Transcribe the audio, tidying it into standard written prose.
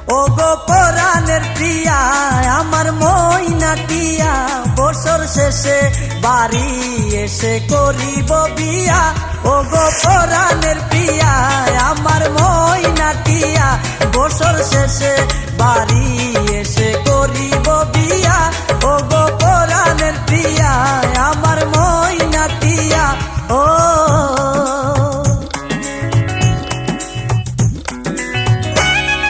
ও গো পরাণের প্রিয়া আমার মইনা টিয়া, বছর শেষে বাড়ি এসে করিব বিয়া। ও গো পরাণের প্রিয়া আমার মইনা টিয়া, বছর শেষে বাড়ি এসে